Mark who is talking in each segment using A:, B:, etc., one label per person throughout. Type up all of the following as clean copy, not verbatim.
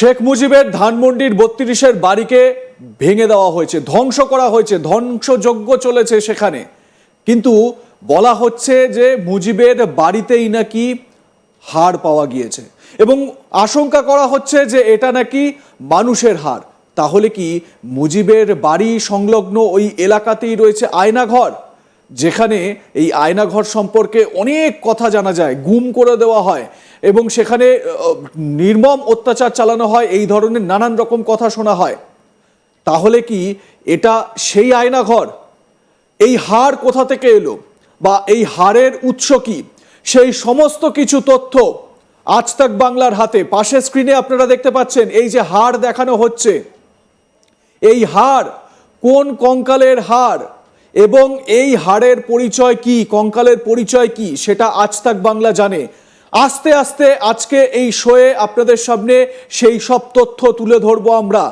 A: শেখ মুজিবের ধানমন্ডির ৩২-এর বাড়িকে ভেঙে দেওয়া হয়েছে, ধ্বংস করা হয়েছে, ধ্বংসযজ্ঞ চলেছে সেখানে। কিন্তু বলা হচ্ছে যে মুজিবের বাড়িতেই নাকি হাড় পাওয়া গিয়েছে এবং আশঙ্কা করা হচ্ছে যে এটা নাকি মানুষের হাড়। তাহলে কি মুজিবের বাড়ি সংলগ্ন ওই এলাকাতেই রয়েছে আয়নাঘর, যেখানে এই আয়নাঘর সম্পর্কে অনেক কথা জানা যায়, গুম করে দেওয়া হয় এবং সেখানে নির্মম অত্যাচার চালানো হয়, এই ধরনের নানান রকম কথা শোনা হয়। তাহলে কি এটা সেই আয়নাঘর? এই হাড় কোথা থেকে এলো বা এই হাড়ের উৎস কি, সেই সমস্ত কিছু তথ্য আজ তাক বাংলার হাতে। পাশে স্ক্রিনে আপনারা দেখতে পাচ্ছেন এই যে হাড় দেখানো হচ্ছে, এই হাড় কোন কঙ্কালের হাড় এবং এই হাড়ের পরিচয় কি, কঙ্কালের পরিচয় কি, সেটা আজ তাক বাংলা জানে। আস্তে আস্তে আজকে এই শোয়ে আপনাদের সামনে সেই সব তথ্য তুলে ধরবো আমরা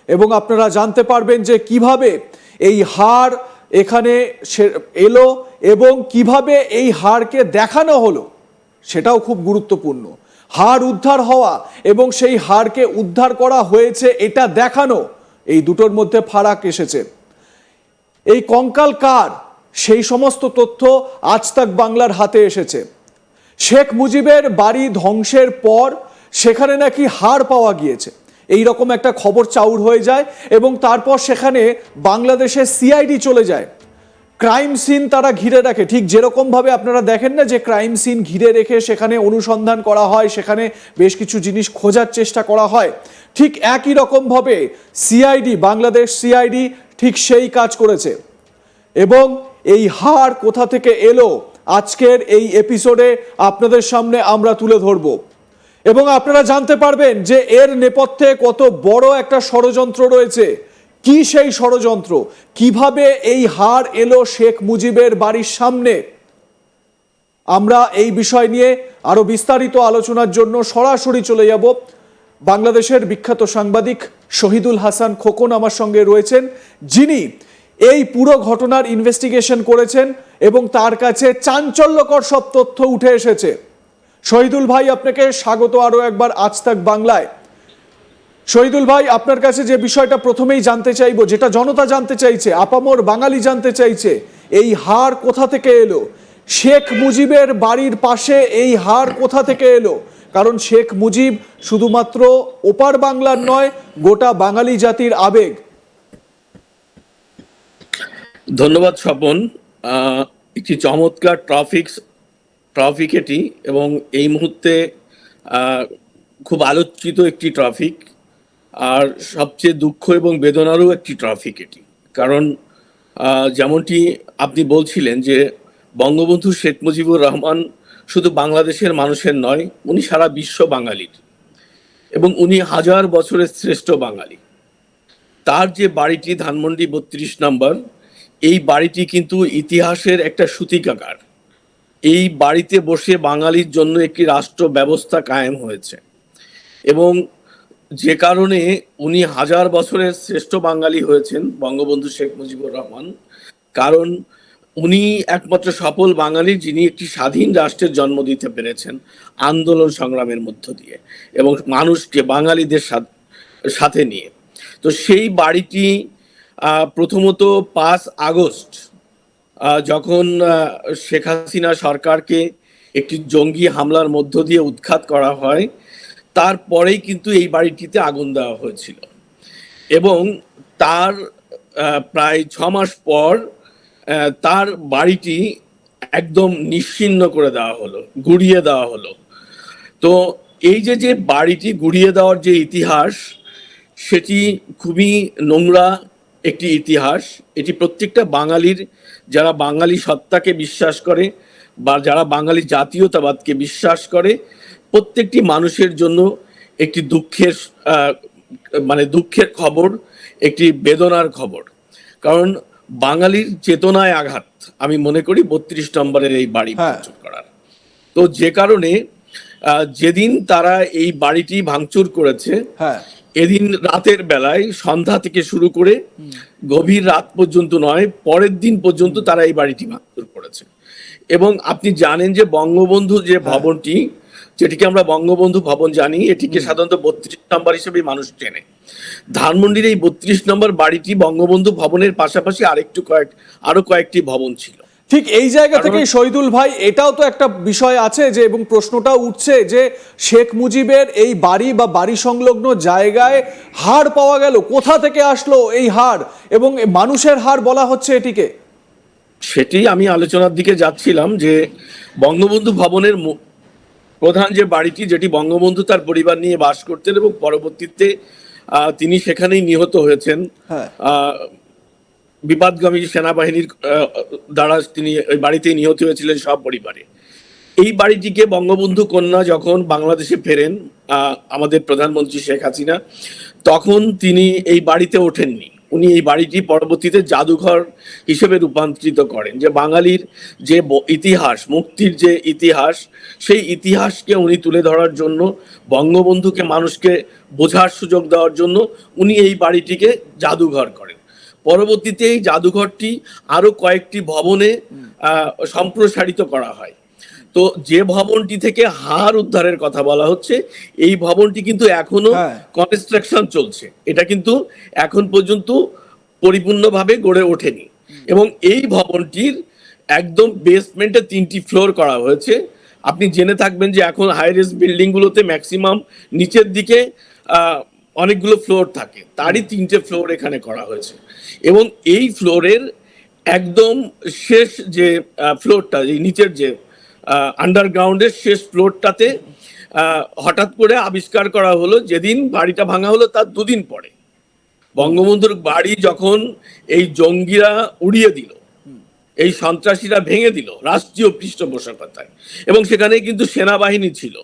A: এবং আপনারা জানতে পারবেন যে কিভাবে এই হাড় এখানে এলো এবং কিভাবে এই হাড়কে দেখানো হলো, সেটাও খুব গুরুত্বপূর্ণ। হাড় উদ্ধার হওয়া এবং সেই হাড়কে উদ্ধার করা হয়েছে এটা দেখানো, এই দুটোর মধ্যে ফারাক এসেছে। এই কঙ্কাল কার, সেই সমস্ত তথ্য আজ তাক বাংলার হাতে এসেছে। শেখ মুজিবের বাড়ি ধ্বংসের পর সেখানে নাকি হাড় পাওয়া গিয়েছে, এই রকম একটা খবর চাউর হয়ে যায় এবং তারপর সেখানে বাংলাদেশের সিআইডি চলে যায়। ক্রাইম সিন তারা ঘিরে রাখে, ঠিক যেরকম ভাবে আপনারা দেখেন না যে ক্রাইম সিন ঘিরে রেখে সেখানে অনুসন্ধান করা হয়, সেখানে বেশ কিছু জিনিস খোঁজার চেষ্টা করা হয়, ঠিক একই রকম ভাবে সিআইডি, বাংলাদেশ সিআইডি ঠিক সেই কাজ করেছে। এবং এই হাড় কোথা থেকে এলো আজকের এই এপিসোডে আপনাদের সামনে আমরা তুলে ধরব এবং আপনারা জানতে পারবেন যে এর নেপথ্যে কত বড় একটা ষড়যন্ত্র রয়েছে। কি সেই ষড়যন্ত্র, কিভাবে এই হাড় এলো শেখ মুজিবের বাড়ির সামনে, আমরা এই বিষয় নিয়ে আরো বিস্তারিত আলোচনার জন্য সরাসরি চলে যাব। বাংলাদেশের বিখ্যাত সাংবাদিক শহীদুল হাসান খোকন আমার সঙ্গে রয়েছেন, যিনি এই পুরো ঘটনার ইনভেস্টিগেশন করেছেন এবং তার কাছে চাঞ্চল্যকর সব তথ্য উঠে এসেছে। শহীদুল ভাই, আপনাকে স্বাগত আরো একবার আজ তাক বাংলায়। শহীদুল ভাই, আপনার কাছে যে বিষয়টা প্রথমেই জানতে চাইবো, যেটা জনতা জানতে চাইছে, আপামর বাঙালি জানতে চাইছে, এই হাড় কোথা থেকে এলো? শেখ মুজিবের বাড়ির পাশে এই হাড় কোথা থেকে এলো? কারণ শেখ মুজিব শুধুমাত্র ওপার বাংলার নয়, গোটা বাঙালি জাতির আবেগ।
B: ধন্যবাদ স্বপন। একটি চমৎকার ট্রাফিক এটি এবং এই মুহূর্তে খুব আলোচিত একটি ট্রাফিক, আর সবচেয়ে দুঃখ এবং বেদনারও একটি ট্রাফিক এটি। কারণ যেমনটি আপনি বলছিলেন যে বঙ্গবন্ধু শেখ মুজিবুর রহমান শুধু বাংলাদেশের মানুষের নয়, উনি সারা বিশ্ব বাঙালির এবং উনি হাজার বছরের শ্রেষ্ঠ বাঙালি। তার যে বাড়িটি ধানমন্ডি ৩২ নম্বর, এই বাড়িটি কিন্তু ইতিহাসের একটা সূতিকাগার। এই বাড়িতে বসে বাঙালির জন্য একটি রাষ্ট্র ব্যবস্থা কায়েম হয়েছে এবং যে কারণে উনি হাজার বছরের শ্রেষ্ঠ বাঙালি হয়েছেন বঙ্গবন্ধু শেখ মুজিবুর রহমান। কারণ উনি একমাত্র সফল বাঙালি যিনি একটি স্বাধীন রাষ্ট্রের জন্ম দিতে পেরেছেন আন্দোলন সংগ্রামের মধ্য দিয়ে এবং মানুষকে, বাঙালিদের সাথে নিয়ে। তো সেই বাড়িটি প্রথমত ৫ আগস্ট যখন শেখ হাসিনা সরকারকে একটি জঙ্গি হামলার মধ্য দিয়ে উৎখাত করা হয়, তারপরেই কিন্তু এই বাড়িটিতে আগুন দেওয়া হয়েছিল এবং তার প্রায় ৬ মাস পর তার বাড়িটি একদম নিশ্চিহ্ন করে দেওয়া হলো, গুড়িয়ে দেওয়া হলো। তো এই যে বাড়িটি গুড়িয়ে দেওয়ার যে ইতিহাস, সেটি খুবই নোংরা একটি ইতিহাস। এটি প্রত্যেকটা বাঙালির, যারা বাঙালি সত্তাকে বিশ্বাস করে বা যারা বাঙালি জাতীয়তাবাদকে বিশ্বাস করে, প্রত্যেকটি মানুষের জন্য একটি দুঃখের খবর, একটি বেদনার খবর। কারণ বাঙালির চেতনায় আঘাত আমি মনে করি ৩২ নম্বরের এই বাড়ি ভাঙচুর করার। তো যে কারণে যেদিন তারা এই বাড়িটি ভাঙচুর করেছে, এদিন রাতের বেলায় সন্ধ্যা থেকে শুরু করে গভীর রাত পর্যন্ত নয়, পরের দিন পর্যন্ত তারা এই বাড়িটি ভাঙচুর করেছে। এবং আপনি জানেন যে বঙ্গবন্ধু যে ভবনটি, যেটিকে আমরা বঙ্গবন্ধু ভবন জানি, এটিকে সাধারণত 32 নম্বর হিসেবে মানুষ চেনে। ধানমন্ডির এই 32 নম্বর বাড়িটি বঙ্গবন্ধু ভবনের পাশাপাশি আরো কয়েকটি ভবন ছিল।
A: ঠিক এই জায়গা থেকে শহীদুল ভাই, এটাও তো একটা বিষয় আছে যে, এবং প্রশ্নটাও উঠছে যে শেখ মুজিবের এই বাড়ি বা বাড়ি সংলগ্ন জায়গায় হাড় পাওয়া গেল, কোথা থেকে আসলো এই হাড়, এবং মানুষের হাড় বলা হচ্ছে এটিকে।
B: সেটি আমি আলোচনার দিকে যাচ্ছিলাম যে বঙ্গবন্ধু ভবনের প্রধান যে বাড়িটি, যেটি বঙ্গবন্ধু তার পরিবার নিয়ে বাস করতেন এবং পরবর্তীতে তিনি সেখানেই নিহত হয়েছেন।
A: হ্যাঁ।
B: বিপদগামী সেনাবাহিনীর দ্বারা তিনি ওই বাড়িতেই নিহত হয়েছিলেন সপরিবারে। এই বাড়িটিকে বঙ্গবন্ধু কন্যা যখন বাংলাদেশে ফেরেন, আমাদের প্রধানমন্ত্রী শেখ হাসিনা, তখন তিনি এই বাড়িতে ওঠেননি। উনি এই বাড়িটি পরবর্তীতে জাদুঘর হিসেবে রূপান্তরিত করেন, যে বাঙালির যে ইতিহাস, মুক্তির যে ইতিহাস, সেই ইতিহাসকে উনি তুলে ধরার জন্য, বঙ্গবন্ধুকে মানুষকে বোঝার সুযোগ দেওয়ার জন্য উনি এই বাড়িটিকে জাদুঘর করেন। পরবর্তীতে এই জাদুঘরটি আরো কয়েকটি ভবনে সম্প্রসারিত করা হয়। তো যে ভবনটি থেকে হাড় উদ্ধারের কথা বলা হচ্ছে, এই ভবনটি কিন্তু এখনো কনস্ট্রাকশন চলছে, এটা কিন্তু এখন পর্যন্ত পরিপূর্ণভাবে গড়ে ওঠেনি। এবং এই ভবনটির একদম বেসমেন্টে 3টি ফ্লোর করা হয়েছে। আপনি জেনে থাকবেন যে এখন হাই রেজ বিল্ডিং গুলোতে ম্যাক্সিমাম নিচের দিকে অনেকগুলো ফ্লোর থাকে, তারই 3টে ফ্লোর এখানে করা হয়েছে। এবং এই ফ্লোরের একদম শেষ যে ফ্লোরটা, এই নিচের যে আন্ডারগ্রাউন্ডের শেষ ফ্লোরটাতে হঠাৎ করে আবিষ্কার করা হলো, যেদিন বাড়িটা ভাঙা হলো তার 2 দিন পরে বঙ্গবন্ধুর বাড়ি যখন এই জঙ্গিরা উড়িয়ে দিল, এই সন্ত্রাসীরা ভেঙে দিল রাষ্ট্রীয় পৃষ্ঠপোষকতায়, এবং সেখানে কিন্তু সেনাবাহিনী ছিল।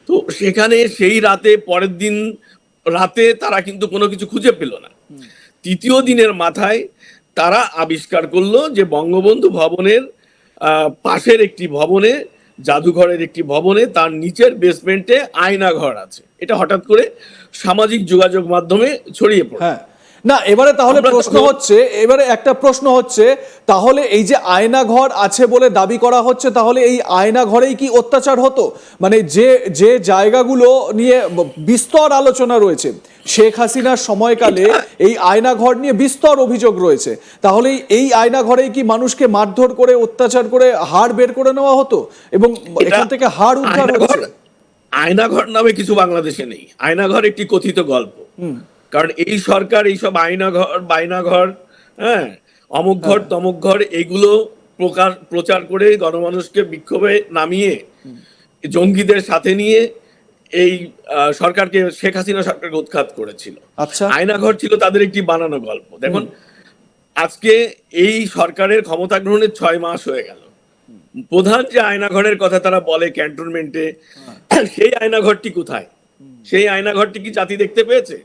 B: তো সেখানে সেই রাতে, পরের দিন রাতে তারা কিন্তু কোনো কিছু খুঁজে পেল না। 3য় দিনের মাথায় তারা আবিষ্কার করলো যে বঙ্গবন্ধু ভবনের পাশের একটি ভবনে, জাদুঘরের একটি ভবনে, তার নিচের বেসমেন্টে আয়নাঘর আছে। এটা হঠাৎ করে সামাজিক যোগাযোগ মাধ্যমে ছড়িয়ে পড়ে।
A: হ্যাঁ, না এবারে তাহলে একটা প্রশ্ন হচ্ছে, তাহলে এই যে আয়নাঘর আছে বলে দাবি করা হচ্ছে, তাহলে এই আয়নাঘরেই কি অত্যাচার হতো? মানে যে জায়গাগুলো নিয়ে বিস্তর আলোচনা রয়েছে, শেখ হাসিনার সময়কালে এই আয়নাঘর নিয়ে বিস্তর অভিযোগ রয়েছে, তাহলে এই আয়নাঘরেই কি মানুষকে মারধর করে, অত্যাচার করে হাড় বের করে নেওয়া হতো এবং এখান থেকে হাড় উদ্ধার হচ্ছে?
B: আয়নাঘর নামে কিছু বাংলাদেশে নেই। আয়নাঘর একটি কথিত গল্প। কারণ এই সরকার এইসব বাইনাঘর, হ্যাঁ, অমুক ঘর তমুক ঘর, এগুলো প্রচার করে গণমানুষকে বিক্ষোভে নামিয়ে জঙ্গিদের সাথে নিয়ে এই সরকারকে, শেখ হাসিনা সরকারকে উৎখাত করেছিল।
A: আচ্ছা,
B: আয়নাঘর ছিল তাদের একটি বানানো গল্প। দেখুন, আজকে এই সরকারের ক্ষমতা গ্রহণের 6 মাস হয়ে গেল। প্রধান যে আয়নাঘরের কথা তারা বলে ক্যান্টনমেন্টে, সেই আয়নাঘরটি কোথায়? সেই আয়নাঘরটি কি জাতি দেখতে পেয়েছে?